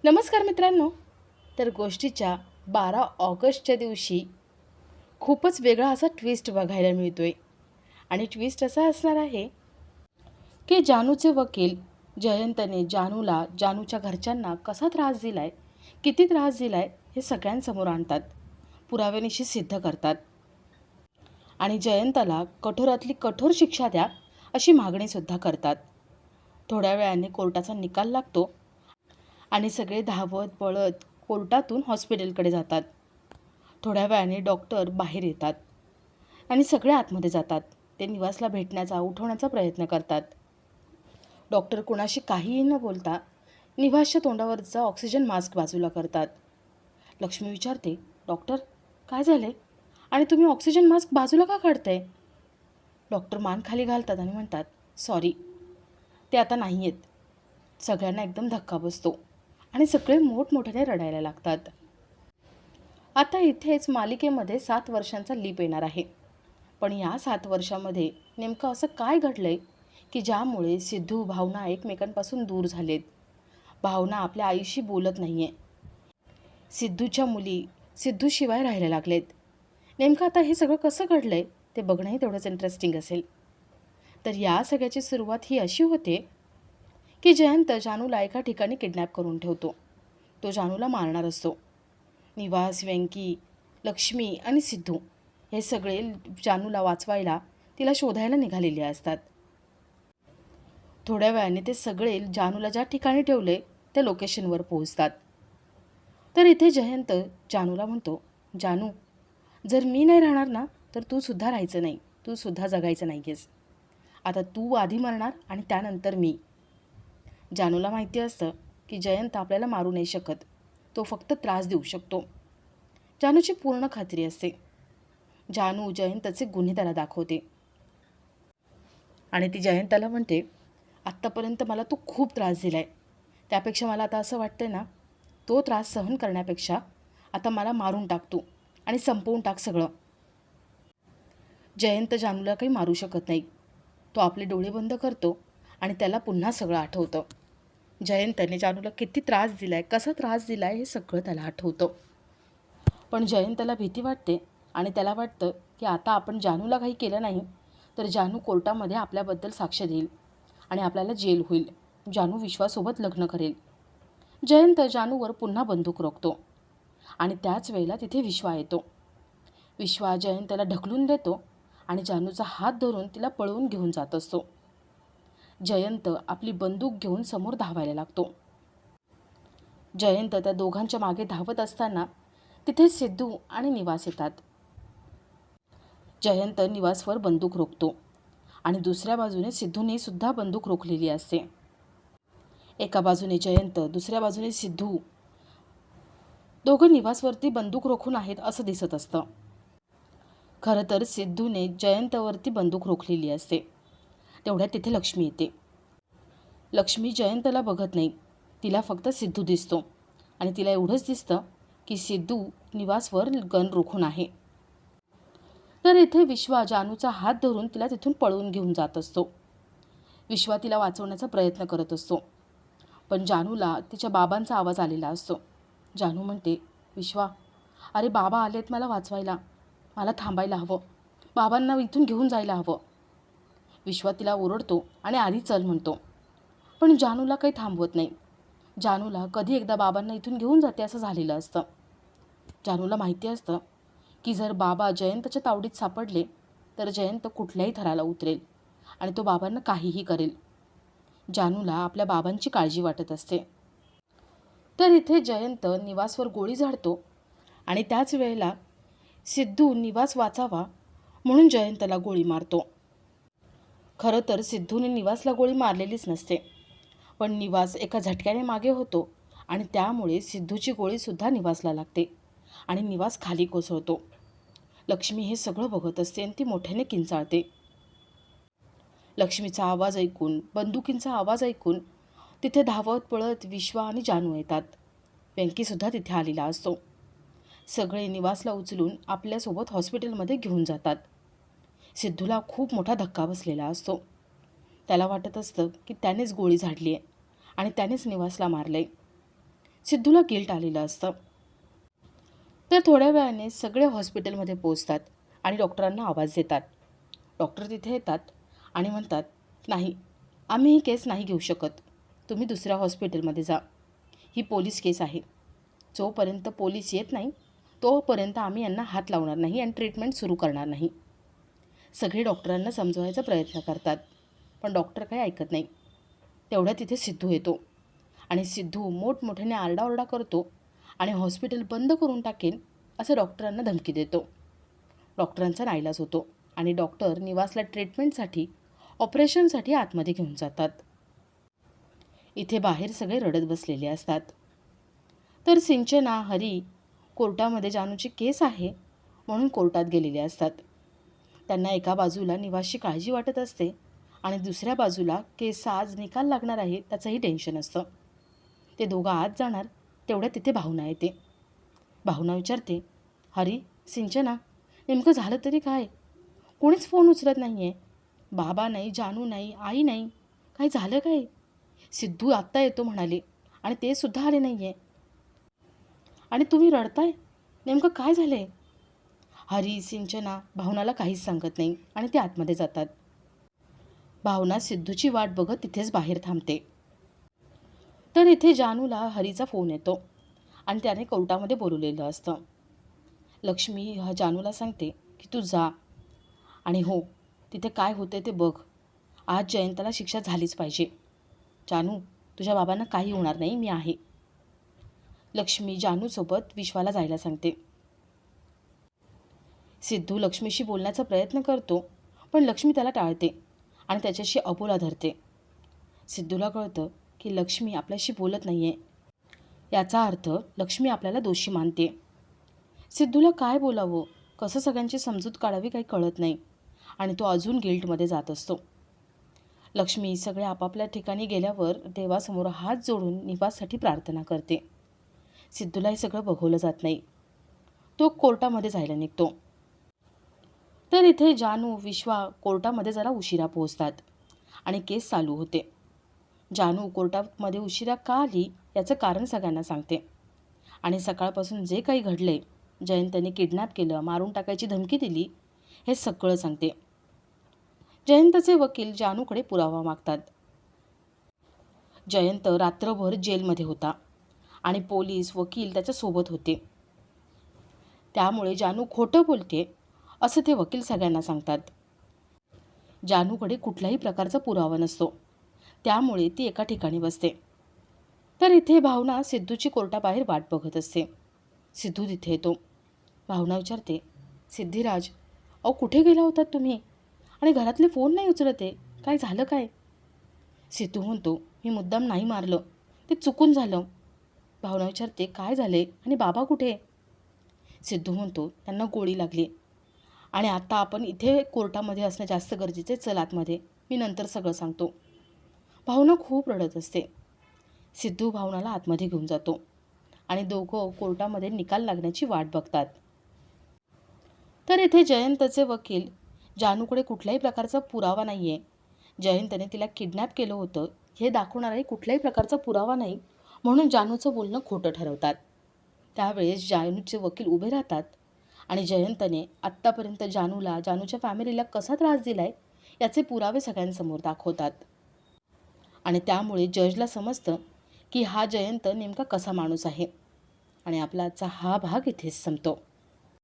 नमस्कार मित्रांनो. तर गोष्टीच्या 12 ऑगस्टच्या दिवशी खूपच वेगळा असा ट्विस्ट बघायला मिळतोय. आणि ट्विस्ट असा असणार आहे की जानूचे वकील जयंतने जानूला, जानूच्या घरच्यांना कसा त्रास दिलाय, किती त्रास दिलाय हे सगळ्यांसमोर आणतात, पुराव्यानिशी सिद्ध करतात. आणि जयंताला कठोरातली कठोर शिक्षा द्या अशी मागणीसुद्धा करतात. थोड्या वेळाने कोर्टाचा निकाल लागतो आणि सगळे धावत पळत कोर्टातून हॉस्पिटलकडे जातात. थोड्या वेळाने डॉक्टर बाहेर येतात आणि सगळे आतमध्ये जातात. ते निवासला भेटण्याचा, उठवण्याचा प्रयत्न करतात. डॉक्टर कुणाशी काहीही न बोलता निवासच्या तोंडावरचा ऑक्सिजन मास्क बाजूला करतात. लक्ष्मी विचारते, डॉक्टर काय झाले आणि तुम्ही ऑक्सिजन मास्क बाजूला का काढताय? डॉक्टर मान खाली घालतात आणि म्हणतात, सॉरी, ते आता नाही आहेत. सगळ्यांना एकदम धक्का बसतो आणि सगळे मोठमोठ्याने रडायला लागतात. आता इथेच मालिकेमध्ये 7 वर्षांचा लीप येणार आहे. पण या 7 वर्षामध्ये नेमकं असं काय घडलं आहे की ज्यामुळे सिद्धू, भावना एकमेकांपासून दूर झालेत. भावना आपल्या आईशी बोलत नाही आहे. सिद्धूच्या मुली सिद्धूशिवाय राहायला लागलेत. नेमकं आता हे सगळं कसं घडलं आहे ते बघणंही तेवढंच इंटरेस्टिंग असेल. तर या सगळ्याची सुरुवात ही अशी होते की जयंत जानूला एका ठिकाणी किडनॅप करून ठेवतो. तो जानूला मारणार असतो. निवास, व्यंकी, लक्ष्मी आणि सिद्धू हे सगळे जानूला वाचवायला, तिला शोधायला निघालेले असतात. थोड्या वेळाने ते सगळे जानूला ज्या ठिकाणी ठेवले त्या लोकेशनवर पोहोचतात. तर इथे जयंत जानूला म्हणतो, जानू, जर मी नाही राहणार ना तर तू सुद्धा राहायचं नाही, तू सुद्धा जगायचं नाही आहेस. आता तू आधी मरणार आणि त्यानंतर मी. जानूला माहिती असतं की जयंत आपल्याला मारू नाही शकत, तो फक्त त्रास देऊ शकतो. जानूची पूर्ण खात्री असते. जानू जयंतचे गुन्हे त्याला दाखवते आणि ती जयंताला म्हणते, आत्तापर्यंत मला तू खूप त्रास दिला आहे. त्यापेक्षा मला आता असं वाटतंय ना, तो त्रास सहन करण्यापेक्षा आता मला मारून टाक तू आणि संपवून टाक सगळं. जयंत जानूला काही मारू शकत नाही. तो आपले डोळे बंद करतो आणि त्याला पुन्हा सगळं आठवतं. जयंतने जानूला किती त्रास दिला आहे, कसा त्रास दिला आहे हे सगळं त्याला आठवतं. पण जयंतला भीती वाटते आणि त्याला वाटतं की आता आपण जानूला काही केलं नाही तर जानू कोर्टामध्ये आपल्याबद्दल साक्ष देईल आणि आपल्याला जेल होईल. जानू विश्वासोबत लग्न करेल. जयंत जानूवर पुन्हा बंदूक रोखतो आणि त्याच वेळेला तिथे विश्वा येतो. विश्वा जयंतला ढकलून देतो आणि जानूचा हात धरून तिला पळवून घेऊन जात असतो. जयंत आपली बंदूक घेऊन समोर धावायला लागतो. जयंत त्या दोघांच्या मागे धावत असताना तिथे सिद्धू आणि निवास येतात. जयंत निवासवर बंदूक रोखतो आणि दुसऱ्या बाजूने सिद्धूने सुद्धा बंदूक रोखलेली असते. एका बाजूने जयंत, दुसऱ्या बाजूने सिद्धू, दोघं निवासवरती बंदूक रोखून आहेत असं दिसत असतं. खरं तर सिद्धूने जयंतवरती बंदूक रोखलेली असते. तेवढ्यात तिथे लक्ष्मी येते. लक्ष्मी जयंतला बघत नाही, तिला फक्त सिद्धू दिसतो आणि तिला एवढंच दिसतं की सिद्धू निवासवर गन रोखून आहे. तर इथे विश्वा जानूचा हात धरून तिला तिथून पळवून घेऊन जात असतो. विश्वा तिला वाचवण्याचा प्रयत्न करत असतो, पण जानूला तिच्या बाबांचा आवाज आलेला असतो. जानू म्हणते, विश्वा, अरे बाबा आलेत मला वाचवायला, मला थांबायला हवं, बाबांना इथून घेऊन जायला हवं. विश्वा तिला ओरडतो आणि आधी चल म्हणतो, पण जानूला काही थांबवत नाही. जानूला कधी एकदा बाबांना इथून घेऊन जाते असं झालेलं असतं. जानूला माहिती असतं की जर बाबा जयंतच्या तावडीत सापडले तर जयंत कुठल्याही थराला उतरेल आणि तो बाबांना काहीही करेल. जानूला आपल्या बाबांची काळजी वाटत असते. तर इथे जयंत निवासवर गोळी झाडतो आणि त्याच वेळेला सिद्धू निवास वाचावा म्हणून जयंतला गोळी मारतो. खरं तर सिद्धूने निवासला गोळी मारलेलीच नसते, पण निवास एका झटक्याने मागे होतो आणि त्यामुळे सिद्धूची गोळीसुद्धा निवासला लागते आणि निवास खाली कोसळतो. लक्ष्मी हे सगळं बघत असते आणि ती मोठ्याने किंचाळते. लक्ष्मीचा आवाज ऐकून, बंदुकींचा आवाज ऐकून तिथे धावत पळत विश्वा आणि जानू येतात. व्यंकीसुद्धा तिथे आलेला असतो. सगळे निवासला उचलून आपल्यासोबत हॉस्पिटलमध्ये घेऊन जातात. सिद्धूला खूप मोठा धक्का बसलेला असतो. त्याला वाटत असतं की त्यानेच गोळी झाडली आहे आणि त्यानेच निवासला मारलं आहे. सिद्धूला गिल्ट आलेलं असतं. तर थोड्या वेळाने सगळे हॉस्पिटलमध्ये पोहोचतात आणि डॉक्टरांना आवाज देतात. डॉक्टर तिथे येतात आणि म्हणतात, नाही, आम्ही ही केस नाही घेऊ शकत. तुम्ही दुसऱ्या हॉस्पिटलमध्ये जा. ही पोलीस केस आहे. जोपर्यंत पोलीस येत नाही तोपर्यंत आम्ही यांना हात लावणार नाही आणि ट्रीटमेंट सुरू करणार नाही. सगळे डॉक्टरांना समजवायचा प्रयत्न करतात, पण डॉक्टर काही ऐकत नाही. तेवढ्या तिथे सिद्धू येतो आणि सिद्धू मोठमोठ्याने आरडाओरडा करतो आणि हॉस्पिटल बंद करून टाकेन असं डॉक्टरांना धमकी देतो. डॉक्टरांचा नाईलाज होतो आणि डॉक्टर निवासला ट्रीटमेंटसाठी, ऑपरेशनसाठी आतमध्ये घेऊन जातात. इथे बाहेर सगळे रडत बसलेले असतात. तर सिंचना, हरी कोर्टामध्ये जानूची केस आहे म्हणून कोर्टात गेलेले असतात. त्यांना एका बाजूला निवासची काळजी वाटत असते आणि दुसऱ्या बाजूला केसचा आज निकाल लागणार आहे त्याचंही टेन्शन असतं. ते दोघं आत जाणार तेवढ्या तिथे भावना येते. भावना विचारते, हरी, सिंचना, नेमकं झालं तरी काय? कोणीच फोन उचलत नाही आहे. बाबा नाही, जानू नाही, आई नाही. काय झालं काय? सिद्धू आत्ता येतो म्हणाले आणि ते सुद्धा आले नाही आहे. आणि तुम्ही रडताय? नेमकं काय झालं आहे? हरी, सिंचना भावनाला काहीच सांगत नाही आणि ते आतमध्ये जातात. भावना सिद्धूची वाट बघत तिथेच बाहेर थांबते. तर इथे जानूला हरीचा फोन येतो आणि त्याने कोर्टामध्ये बोलवलेलं असतं. लक्ष्मी जानूला सांगते की तू जा आणि हो, तिथे काय होते ते बघ. आज जयंतला शिक्षा झालीच पाहिजे. जानू, तुझ्या बाबांना काही होणार नाही, मी आहे. लक्ष्मी जानूसोबत विश्वाला जायला सांगते. सिद्धू लक्ष्मीशी बोलण्याचा प्रयत्न करतो, पण लक्ष्मी त्याला टाळते आणि त्याच्याशी अबोला धरते. सिद्धूला कळतं की लक्ष्मी आपल्याशी बोलत नाही आहे. याचा अर्थ लक्ष्मी आपल्याला दोषी मानते. सिद्धूला काय बोलावं, कसं सगळ्यांची समजूत काढावी काही कळत नाही आणि तो अजून गिल्टमध्ये जात असतो. लक्ष्मी सगळे आपापल्या ठिकाणी गेल्यावर देवासमोर हात जोडून निवाससाठी प्रार्थना करते. सिद्धूला हे सगळं बघवलं जात नाही. तो कोर्टामध्ये जायला निघतो. तर इथे जानू, विश्वा कोर्टामध्ये जरा उशिरा पोहोचतात आणि केस चालू होते. जानू कोर्टामध्ये उशिरा का आली याचं कारण सगळ्यांना सांगते आणि सकाळपासून जे काही घडले, जयंतने किडनॅप केलं, मारून टाकायची धमकी दिली, हे सगळं सांगते. जयंतचे वकील जानूकडे पुरावा मागतात. जयंत रात्रभर जेलमध्ये होता आणि पोलीस, वकील त्याच्यासोबत होते. त्यामुळे जानू खोटं बोलते असं ते वकील सगळ्यांना सांगतात. जानूकडे कुठल्याही प्रकारचा पुरावा नसतो, त्यामुळे ती एका ठिकाणी बसते. तर इथे भावना सिद्धूची कोर्टाबाहेर वाट बघत असते. सिद्धू तिथे येतो. भावना विचारते, सिद्धिराज, अहो कुठे गेला होतात तुम्ही? आणि घरातले फोन नाही उचलत आहे, काय झालं काय? सिद्धू म्हणतो, मी मुद्दाम नाही मारलं, ते चुकून झालं. भावना विचारते, काय झाले आणि बाबा कुठे? सिद्धू म्हणतो, त्यांना गोळी लागली आणि आता आपण इथे कोर्टामध्ये असणं जास्त गरजेचं आहे, चल आतमध्ये, मी नंतर सगळं सांगतो. भावना खूप रडत असते. सिद्धू भावनाला आतमध्ये घेऊन जातो आणि दोघं कोर्टामध्ये निकाल लागण्याची वाट बघतात. तर इथे जयंतचे वकील, जानूकडे कुठल्याही प्रकारचा पुरावा नाही आहे, जयंतने तिला किडनॅप केलं होतं हे दाखवणाराही कुठल्याही प्रकारचा पुरावा नाही, म्हणून जानूचं बोलणं खोटं ठरवतात. त्यावेळेस जानूचे वकील उभे राहतात आणि जयंतने आत्तापर्यंत जानूला, जानूच्या फॅमिलीला कसा त्रास दिला आहे याचे पुरावे सगळ्यांसमोर दाखवतात. आणि त्यामुळे जजला समजतं की हा जयंत नेमका कसा माणूस आहे. आणि आपला आजचा हा भाग इथेच संपतो.